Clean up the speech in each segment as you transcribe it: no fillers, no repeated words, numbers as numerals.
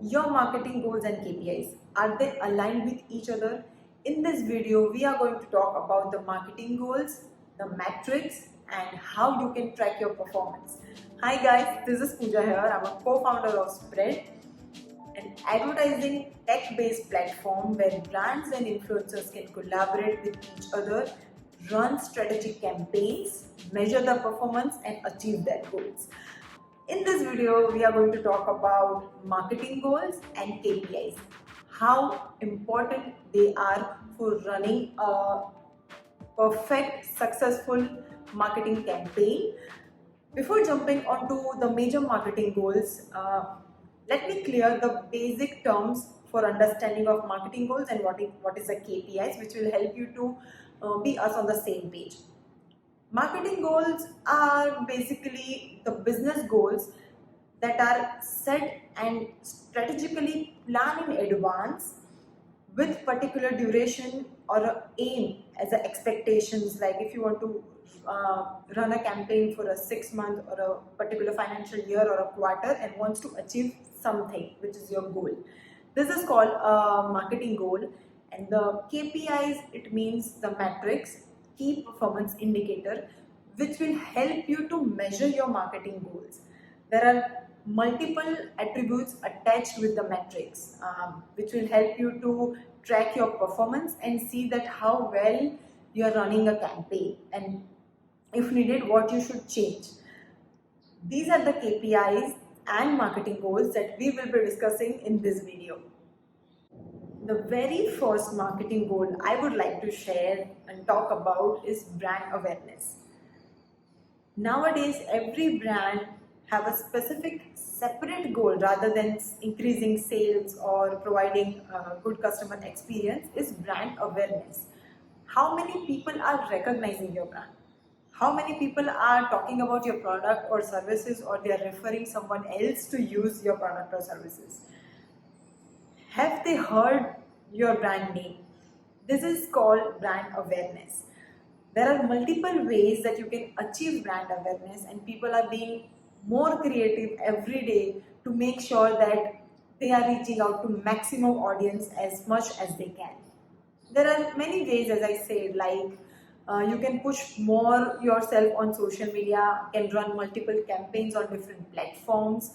Your marketing goals and KPIs, are they aligned with each other? In this video, we are going to talk about the marketing goals, the metrics, and how you can track your performance. Hi guys, this is Pooja here. I'm a co-founder of Spread, an advertising tech-based platform where brands and influencers can collaborate with each other, run strategic campaigns, measure the performance, and achieve their goals. In this video, we are going to talk about marketing goals and KPIs, how important they are for running a perfect, successful marketing campaign. Before jumping onto the major marketing goals, let me clear the basic terms for understanding of marketing goals and what is the KPIs, which will help you to be us on the same page. Marketing goals are basically the business goals that are set and strategically planned in advance with particular duration or a aim as a expectations. Like if you want to run a campaign for a 6 month or a particular financial year or a quarter and wants to achieve something which is your goal, this is called a marketing goal. And the KPIs, it means the metrics, key performance indicator, which will help you to measure your marketing goals. There are multiple attributes attached with the metrics, which will help you to track your performance and see that how well you are running a campaign, and if needed, what you should change. These are the KPIs and marketing goals that we will be discussing in this video. The very first marketing goal I would like to share and talk about is brand awareness. Nowadays, every brand have a specific separate goal rather than increasing sales or providing a good customer experience is brand awareness. How many people are recognizing your brand? How many people are talking about your product or services, or they are referring someone else to use your product or services? Have they heard your brand name? This is called brand awareness. There are multiple ways that you can achieve brand awareness, and people are being more creative every day to make sure that they are reaching out to maximum audience as much as they can. There are many ways, as I said, like you can push more yourself on social media, can run multiple campaigns on different platforms,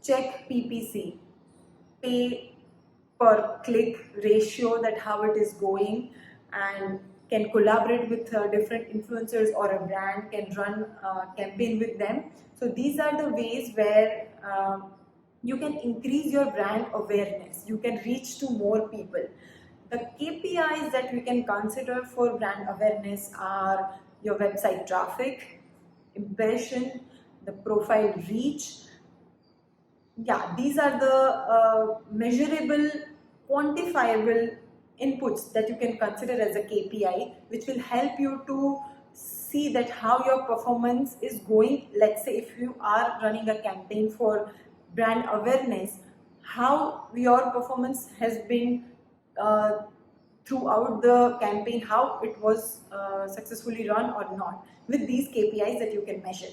check PPC, pay per click ratio, that how it is going, and can collaborate with different influencers, or a brand can run a campaign with them. So these are the ways where you can increase your brand awareness, you can reach to more people. The KPIs that we can consider for brand awareness are your website traffic, impression, the profile reach. Yeah, these are the measurable, quantifiable inputs that you can consider as a KPI, which will help you to see that how your performance is going. Let's say if you are running a campaign for brand awareness, how your performance has been throughout the campaign, how it was successfully run or not, with these KPIs that you can measure.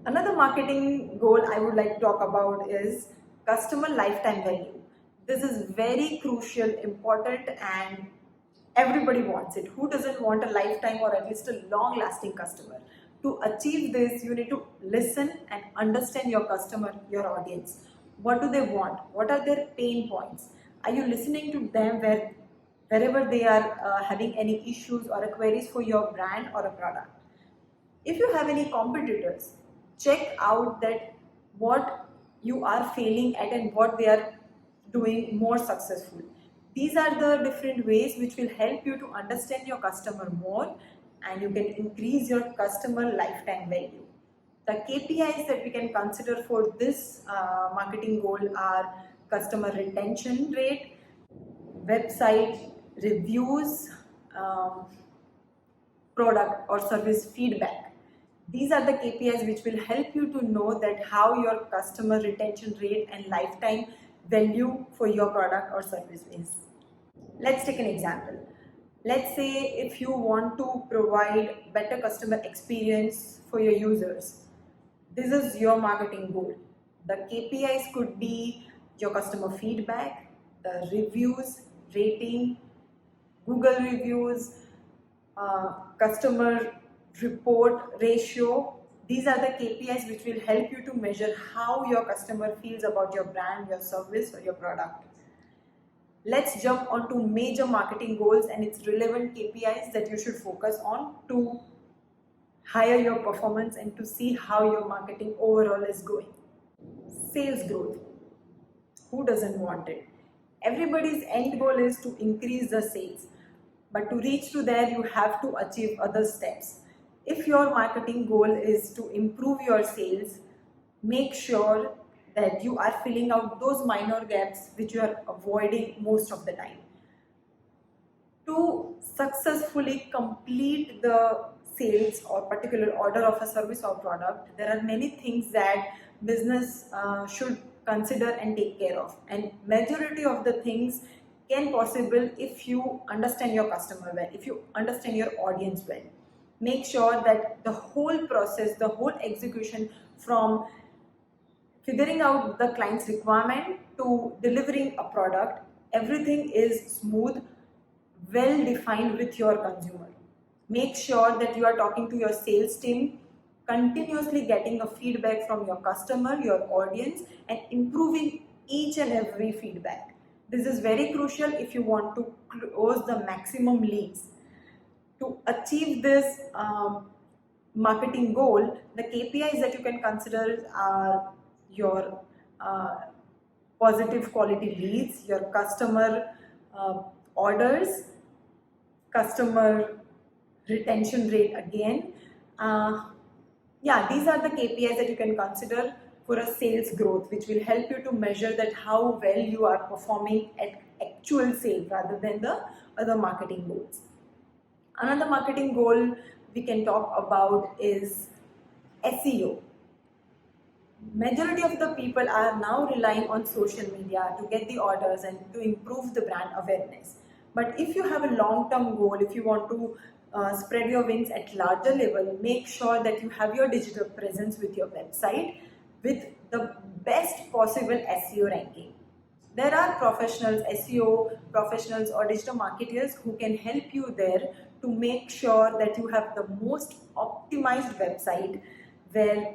Another marketing goal I would like to talk about is customer lifetime value. This is very crucial, important, and everybody wants it. Who doesn't want a lifetime or at least a long lasting customer? To achieve this, you need to listen and understand your customer, your audience. What do they want? What are their pain points? Are you listening to them wherever they are having any issues or queries for your brand or a product? If you have any competitors, check out that what you are failing at and what they are doing more successful. These are the different ways which will help you to understand your customer more, and you can increase your customer lifetime value. The KPIs that we can consider for this marketing goal are customer retention rate, website reviews, product or service feedback. These are the KPIs which will help you to know that how your customer retention rate and lifetime value for your product or service is. Let's take an example. Let's say if you want to provide better customer experience for your users, this is your marketing goal. The KPIs could be your customer feedback, the reviews, rating, Google reviews, customer report ratio. These are the KPIs which will help you to measure how your customer feels about your brand, your service, or your product. Let's jump onto major marketing goals and its relevant KPIs that you should focus on to higher your performance and to see how your marketing overall is going. Sales growth. Who doesn't want it? Everybody's end goal is to increase the sales, but to reach to there you have to achieve other steps. If your marketing goal is to improve your sales, make sure that you are filling out those minor gaps which you are avoiding most of the time. To successfully complete the sales or particular order of a service or product, there are many things that business should consider and take care of, and majority of the things can possible if you understand your customer well, if you understand your audience well. Make sure that the whole process, the whole execution, from figuring out the client's requirement to delivering a product, everything is smooth, well defined with your consumer. Make sure that you are talking to your sales team, continuously getting a feedback from your customer, your audience, and improving each and every feedback. This is very crucial if you want to close the maximum leads. To achieve this marketing goal, the KPIs that you can consider are your positive quality leads, your customer orders, customer retention rate again. Yeah, these are the KPIs that you can consider for a sales growth, which will help you to measure that how well you are performing at actual sales rather than the other marketing goals. Another marketing goal we can talk about is SEO. Majority of the people are now relying on social media to get the orders and to improve the brand awareness. But if you have a long-term goal, if you want to spread your wings at larger level, make sure that you have your digital presence with your website with the best possible SEO ranking. There are professionals, SEO professionals or digital marketers who can help you there to make sure that you have the most optimized website where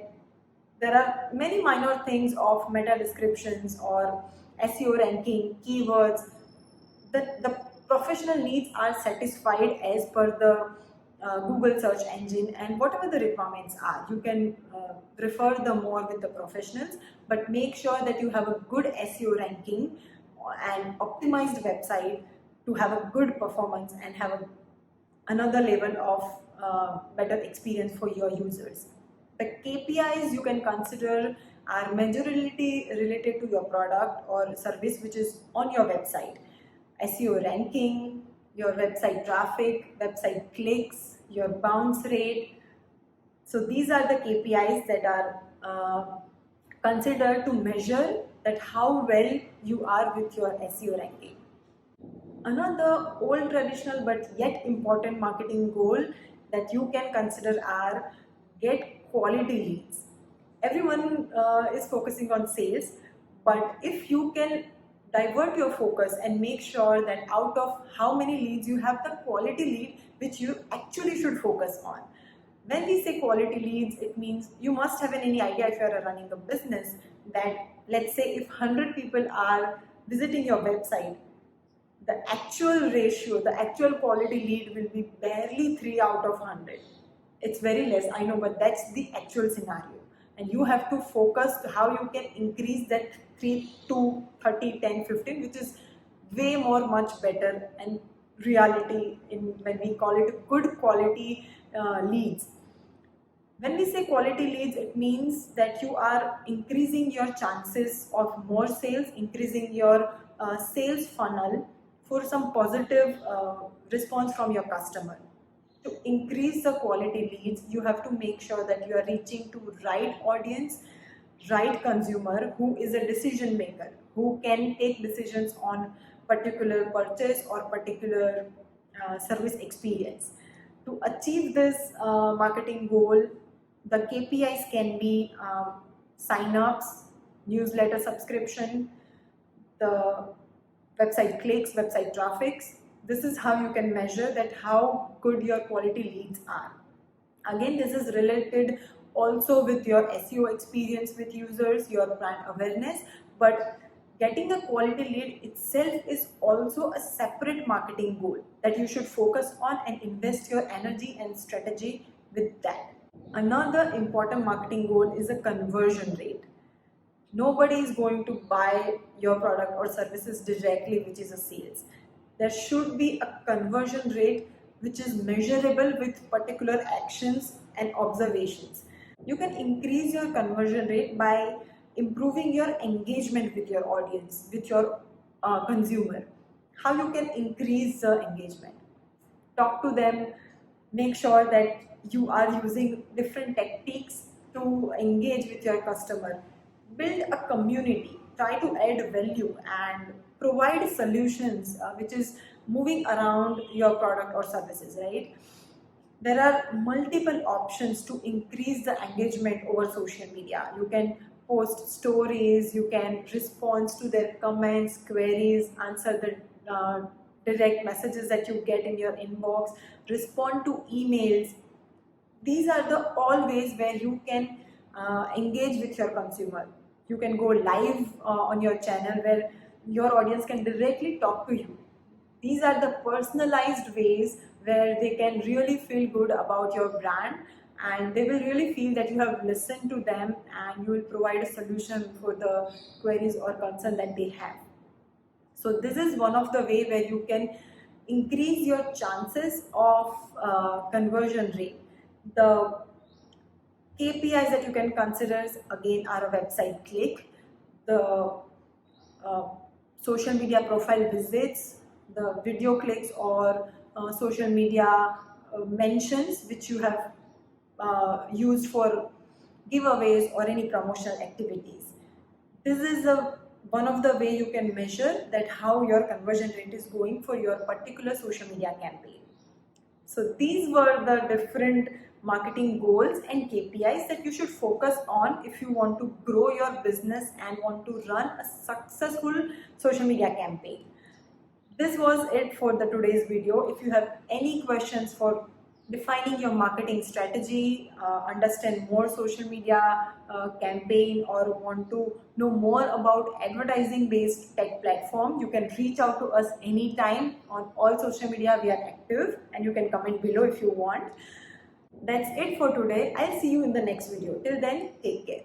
there are many minor things of meta descriptions or SEO ranking, keywords. The professional needs are satisfied as per the Google search engine, and whatever the requirements are, you can refer them more with the professionals, but make sure that you have a good SEO ranking and optimized website to have a good performance and have another level of better experience for your users. The KPIs you can consider are majority related to your product or service which is on your website. SEO ranking, your website traffic, website clicks, your bounce rate. So these are the KPIs that are considered to measure that how well you are with your SEO ranking. Another old traditional but yet important marketing goal that you can consider are get quality leads. Everyone is focusing on sales, but if you can divert your focus and make sure that out of how many leads you have the quality lead which you actually should focus on. When we say quality leads, it means you must have any idea if you are running a business that, let's say, if 100 people are visiting your website, the actual ratio, the actual quality lead will be barely 3 out of 100. It's very less, I know, but that's the actual scenario. And you have to focus how you can increase that 3 to 30, 10, 15, which is way more, much better and reality in when we call it good quality leads. When we say quality leads, it means that you are increasing your chances of more sales, increasing your sales funnel for some positive response from your customer. To increase the quality leads, you have to make sure that you are reaching to right audience, right consumer who is a decision maker, who can take decisions on particular purchase or particular service experience. To achieve this marketing goal, the KPIs can be sign-ups, newsletter subscription, the website clicks, website traffics. This is how you can measure that how good your quality leads are. Again, this is related also with your SEO experience with users, your brand awareness, but getting a quality lead itself is also a separate marketing goal that you should focus on and invest your energy and strategy with that. Another important marketing goal is a conversion rate. Nobody is going to buy your product or services directly, which is a sales. There should be a conversion rate which is measurable with particular actions and observations. You can increase your conversion rate by improving your engagement with your audience, with your consumer. How you can increase the engagement? Talk to them, make sure that you are using different techniques to engage with your customer. Build a community, try to add value and provide solutions which is moving around your product or services, right? There are multiple options to increase the engagement over social media. You can post stories, you can respond to their comments, queries, answer the direct messages that you get in your inbox, respond to emails. These are the all ways where you can engage with your consumer. You can go live on your channel where your audience can directly talk to you. These are the personalized ways where they can really feel good about your brand, and they will really feel that you have listened to them and you will provide a solution for the queries or concern that they have. So this is one of the way where you can increase your chances of conversion rate. The KPIs that you can consider again are a website click, the uh, social media profile visits, the video clicks or social media mentions which you have used for giveaways or any promotional activities. This is one of the way you can measure that how your conversion rate is going for your particular social media campaign. So these were the different marketing goals and KPIs that you should focus on if you want to grow your business and want to run a successful social media campaign. This was it for the today's video. If you have any questions for defining your marketing strategy, understand more social media campaign, or want to know more about advertising based tech platform, you can reach out to us anytime. On all social media we are active, and you can comment below if you want. That's it for today. I'll see you in the next video. Till then, take care.